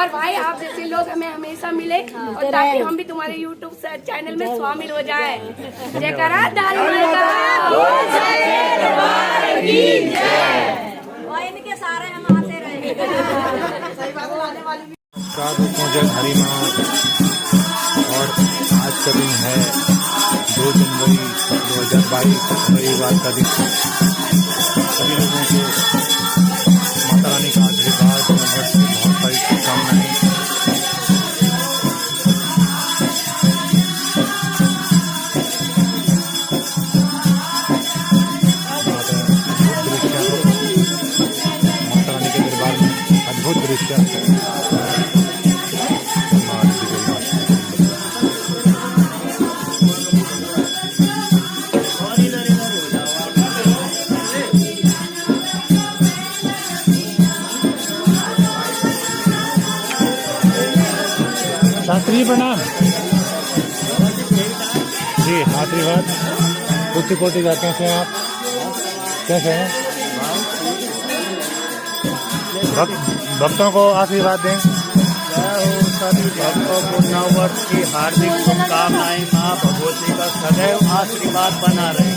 और भाई आप जैसे लोग हमें हमेशा मिले और ताकि हम भी तुम्हारे YouTube चैनल में शामिल हो जाए। जयकारा धारी इनके सारे हम आते रहे। साधु पहुंचे धारी माँ और आज का दिन है 2 जनवरी 2022 रविवार का दिन। सभी लोगों को माता रानी का आशीर्वाद और बहुत सारी शुभकामनाएं। माता रानी के दरबार में अद्भुत दृश्य। शास्त्रीय प्रणाम जी। आशीर्वाद उच्च कोटि का। कैसे हैं आप? कैसे हैं? भक्तों को आशीर्वाद दें। सभी भक्तों को नव वर्ष की हार्दिक शुभकामनाएं। माँ भगवती का सदैव आशीर्वाद बना रहे।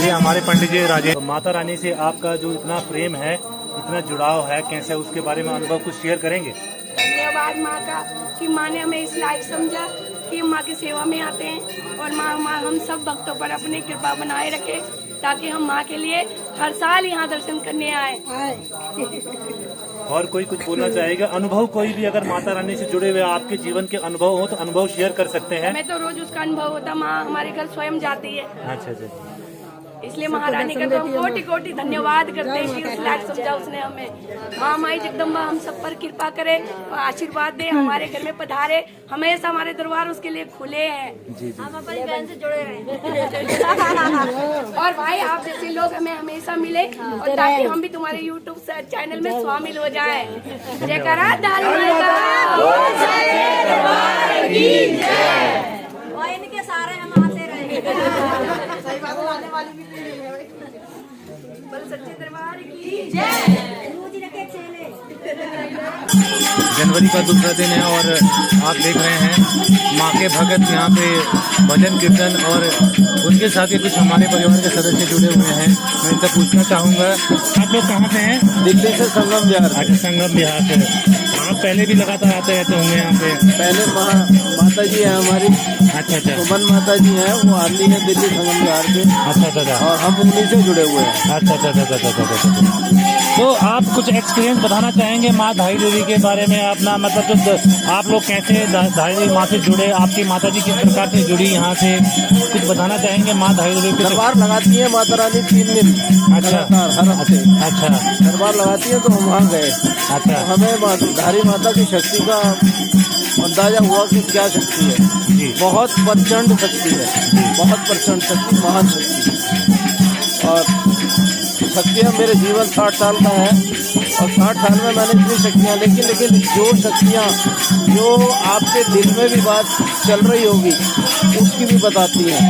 ये हमारे पंडित जी राजेश। माता रानी से आपका जो इतना प्रेम है, इतना जुड़ाव है, कैसे उसके बारे में अनुभव कुछ शेयर करेंगे? धन्यवाद माँ का कि माँ ने हमें इस लायक समझा कि माँ की सेवा में आते हैं और माँ हम सब भक्तों पर अपनी कृपा बनाए रखे ताकि हम माँ के लिए हर साल यहाँ दर्शन करने आए। और कोई कुछ बोलना चाहेगा? अनुभव कोई भी अगर माता रानी से जुड़े हुए आपके जीवन के अनुभव हो तो अनुभव शेयर कर सकते हैं। हमें तो रोज उसका अनुभव होता। माँ हमारे घर स्वयं जाती है। अच्छा अच्छा। इसलिए महारानी का तो हम कोटि कोटि धन्यवाद करते हैं कि उस लायक समझा उसने हमें। हाँ माई जगदम्बा हम सब पर कृपा करे और आशीर्वाद दे, हमारे घर में पधारे। हमेशा हमारे दरबार उसके लिए खुले हैं। हम अपनी बहन से जुड़े रहे। और भाई आप जैसे लोग हमें हमेशा मिले और ताकि हम भी तुम्हारे YouTube चैनल में शामिल हो जाए। जयकारा इनके सारे हम आते रहे। जनवरी का दूसरा दिन है और आप देख रहे हैं माँ के भगत यहाँ पे भजन कीर्तन और उनके साथ ही कुछ हमारे परिवार के सदस्य जुड़े हुए हैं। मैं इनसे पूछना चाहूँगा, आप लोग कहाँ से हैं? दिल्ली से संगम बिहार। अच्छा, संगम बिहार से। आप पहले भी लगातार आते रहते होंगे यहाँ पे? पहले माता जी है हमारी। अच्छा अच्छा। सुमन माता जी हैं, वो आती है दिल्ली संगम बिहार से। अच्छा अच्छा। और हम उन्हीं से जुड़े हुए हैं। अच्छा अच्छा अच्छा अच्छा अच्छा। तो आप कुछ एक्सपीरियंस बताना चाहेंगे माँ धारी देवी के बारे में? अपना मतलब जो आप लोग कैसे धारी देवी माँ से जुड़े, आपकी माता जी किस प्रकार से जुड़ी यहाँ से, कुछ बताना चाहेंगे? माँ धारी देवी के दरबार लगाती है माता रानी 3 दिन। अच्छा हर हफ्ते। अच्छा। दरबार लगाती है तो हम वहाँ गए। अच्छा। तो हमें धारी माता की शक्ति का अंदाजा हुआ कि क्या शक्ति है जी। बहुत प्रचंड शक्ति है। बहुत प्रचंड शक्ति, महान शक्ति। और शक्तियाँ मेरे जीवन 60 साल का है और 60 साल में मैंने इतनी शक्तियाँ, लेकिन जो शक्तियाँ जो आपके दिल में भी बात चल रही होगी उसकी भी बताती हैं।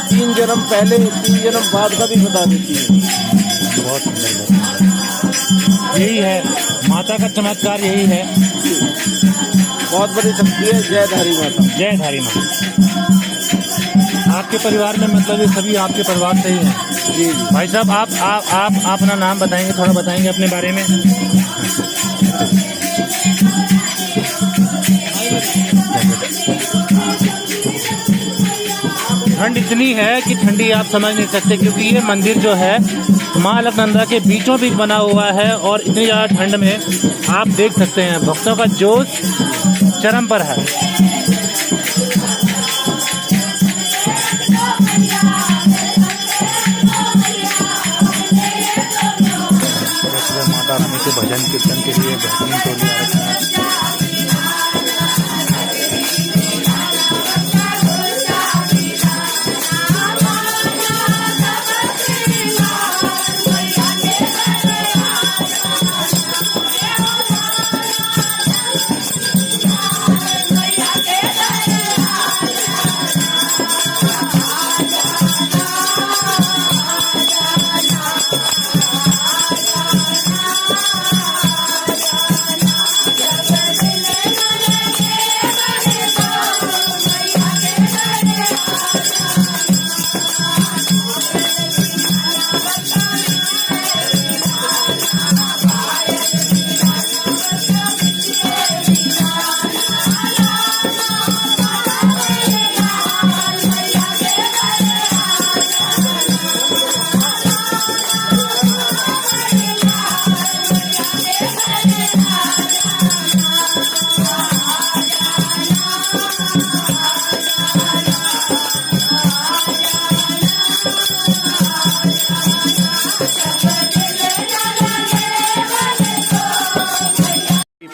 3 जन्म पहले 3 जन्म बाद का भी बता देती है। बहुत सुंदर। यही है माता का चमत्कार, यही है। बहुत बड़ी शक्ति है। जय धारी माता। जय धारी माता। आपके परिवार में मतलब ये सभी आपके परिवार से ही हैं? जी। भाई साहब आप अपना नाम बताएंगे, थोड़ा बताएंगे अपने बारे में? ठंड इतनी है कि ठंडी आप समझ नहीं सकते, क्योंकि ये मंदिर जो है माँ अलकनंदा के बीचों बीच बना हुआ है और इतनी ज़्यादा ठंड में आप देख सकते हैं भक्तों का जोश चरम पर है। माता रानी के भजन कीर्तन के लिए बेहतरीन टोली आ रखी है।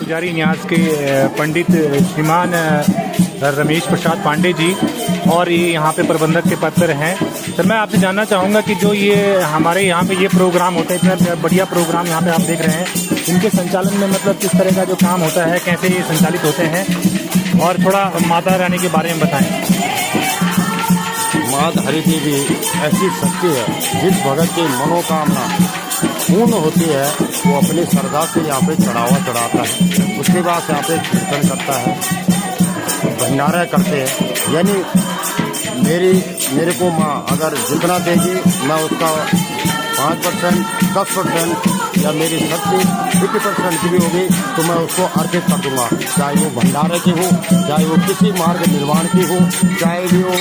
पुजारी न्यास के पंडित श्रीमान रमेश प्रसाद पांडे जी, और ये यहाँ पे प्रबंधक के पद पर हैं। सर मैं आपसे जानना चाहूँगा कि जो ये हमारे यहाँ पे ये प्रोग्राम होते हैं, इतना बढ़िया प्रोग्राम यहाँ पे आप देख रहे हैं, इनके संचालन में मतलब किस तरह का जो काम होता है, कैसे ये संचालित होते हैं, और थोड़ा माता रानी के बारे में बताएं। माँ धारी देवी ऐसी शक्ति है, जिस भगत की मनोकामना पूर्ण होती है वो अपनी श्रद्धा से यहाँ पे चढ़ावा चढ़ाता है, उसके बाद यहाँ पे कीर्तन करता है, भंडारा करते हैं। यानी मेरे को माँ अगर जितना देगी मैं उसका 5%, 10% या मेरी शक्ति 50% की भी होगी तो मैं उसको अर्पित कर दूंगा, चाहे वो भंडारे की हो, चाहे वो किसी मार्ग निर्माण की हो, चाहे भी वो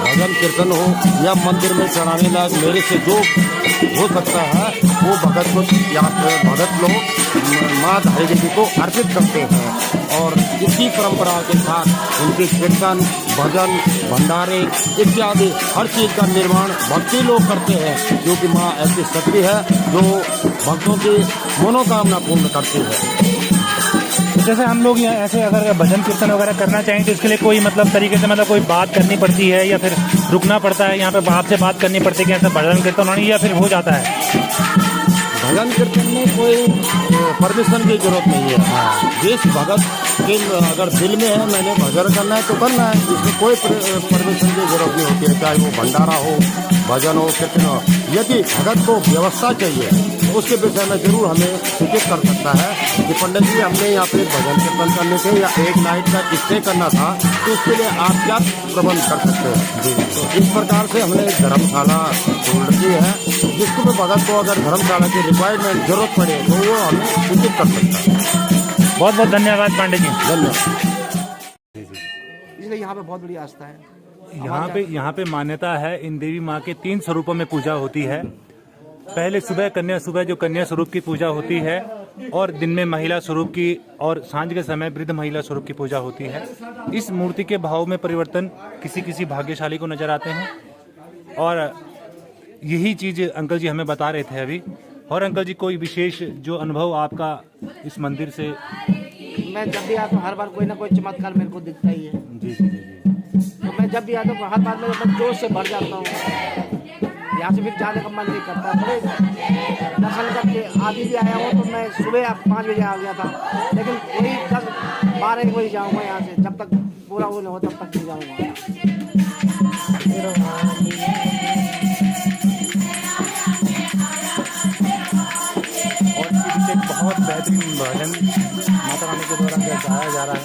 भजन कीर्तन हो या मंदिर में चढ़ाने लायक मेरे से जो हो सकता है वो भगत को यहाँ पे भगत लोग माँ धारी देवी को अर्पित करते हैं। और इसी परंपरा के साथ उनके कीर्तन, भजन, भंडारे इत्यादि हर चीज़ का निर्माण भक्ति लोग करते हैं, क्योंकि माँ ऐसी शक्ति है जो भक्तों की मनोकामना पूर्ण करती है। जैसे हम लोग यहाँ ऐसे अगर भजन कीर्तन वगैरह करना चाहें तो इसके लिए कोई मतलब तरीके से मतलब कोई बात करनी पड़ती है या फिर रुकना पड़ता है, यहाँ पे आपसे बात करनी पड़ती है कि ऐसा भजन कीर्तन होनी, या फिर हो जाता है? भजन कीर्तन में कोई परमिशन की जरूरत नहीं है। जिस भगत के अगर दिल में है मैंने भजन करना है तो करना है, इसमें कोई परमिशन की जरूरत नहीं होती है, चाहे वो भंडारा हो, भजन हो, कीर्तन हो। यदि भगत को व्यवस्था चाहिए तो उसके विषय में जरूर हमें सूचित कर सकता है कि पंडित जी हमने यहाँ पे भजन कीर्तन करने थे या एक नाइट का स्टे करना था, तो उसके लिए आप क्या प्रबंध कर सकते हैं। तो इस प्रकार से हमने धर्मशाला खोल रखी है, जिसको भी भगत को अगर धर्मशाला की रिक्वायरमेंट जरूरत पड़े तो वो हमें सूचित कर सकता है। बहुत बहुत धन्यवाद पांडे जी। धन्यवाद। इसलिए यहाँ पे बहुत बड़ी आस्था है। यहाँ पे मान्यता है इन देवी माँ के 3 स्वरूपों में पूजा होती है। पहले सुबह जो कन्या स्वरूप की पूजा होती है, और दिन में महिला स्वरूप की, और सांझ के समय वृद्ध महिला स्वरूप की पूजा होती है। इस मूर्ति के भाव में परिवर्तन किसी भाग्यशाली को नजर आते हैं, और यही चीज अंकल जी हमें बता रहे थे अभी। और अंकल जी कोई विशेष जो अनुभव आपका इस मंदिर से? मैं जब भी आता हूँ हर बार कोई ना कोई चमत्कार मेरे को दिखता ही है। जी जी जी। तो मैं जब भी आता हूँ हर बार मैं जोश से भर जाता हूँ, यहाँ से फिर जाने का मन नहीं करता। बड़े दर्शन करके आदि भी आया हूँ तो मैं सुबह 5 बजे आ गया था, लेकिन वही 10-12 बजे जाऊँगा यहाँ से, जब तक पूरा वो नहीं हो तब तक नहीं जाऊँगा। बहुत बेहतरीन भजन माता रानी के द्वारा गाया जा रहा है।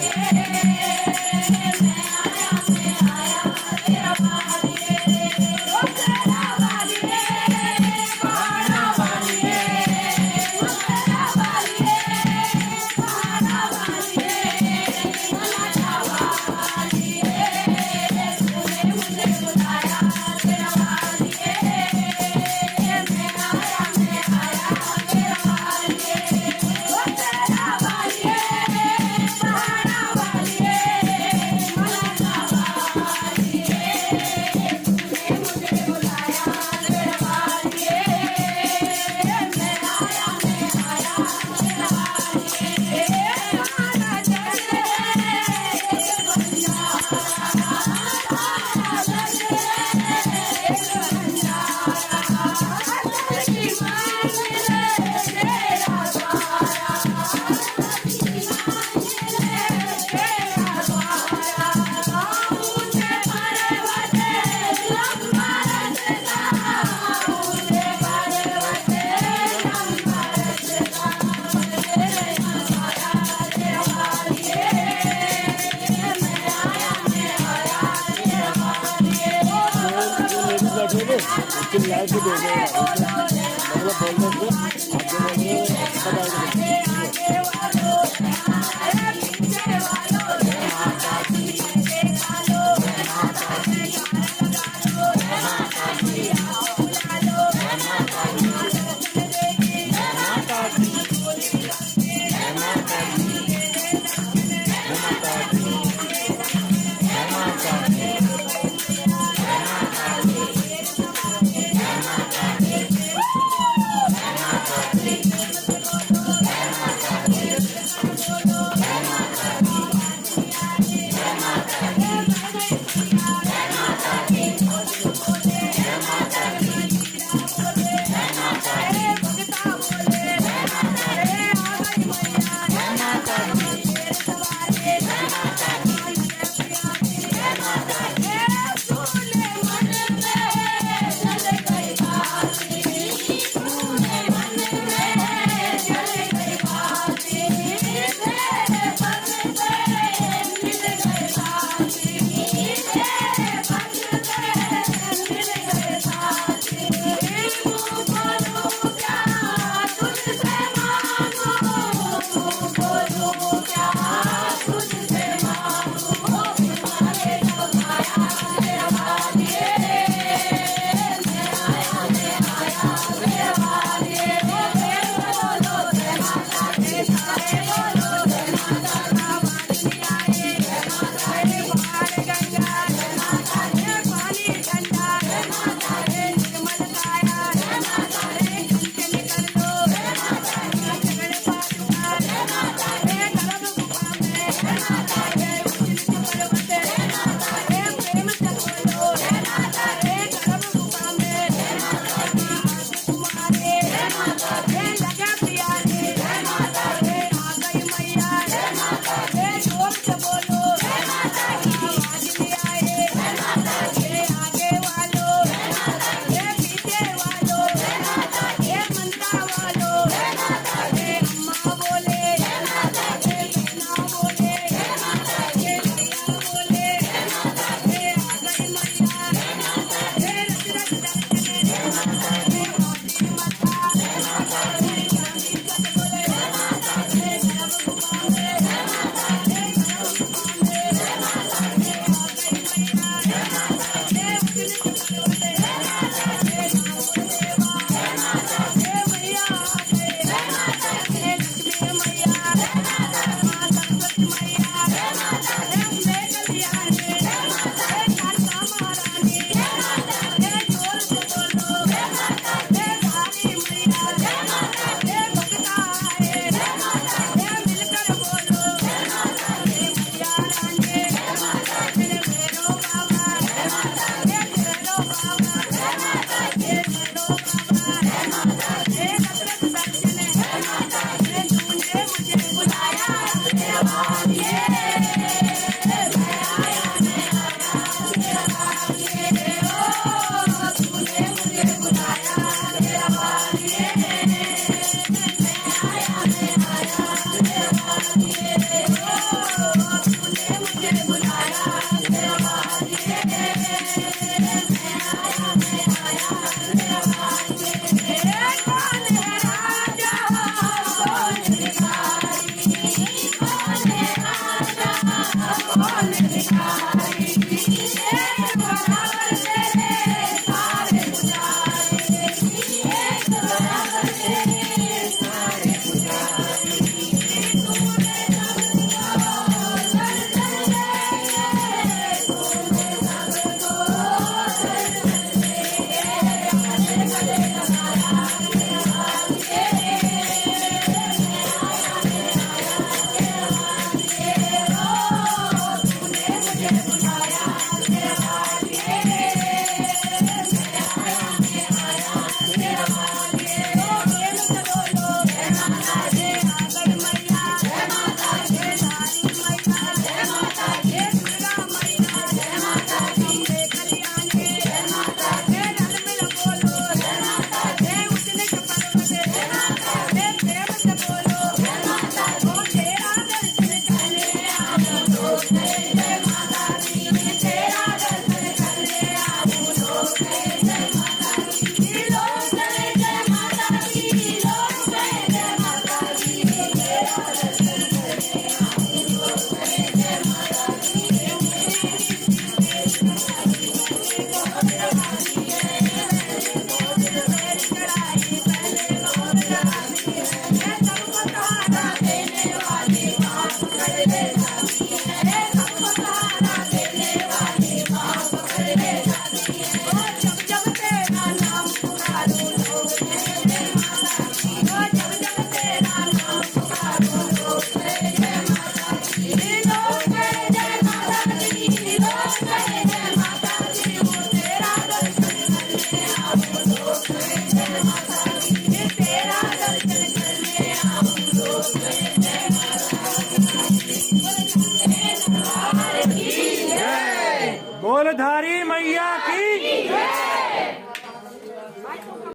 फूलधारी मैया की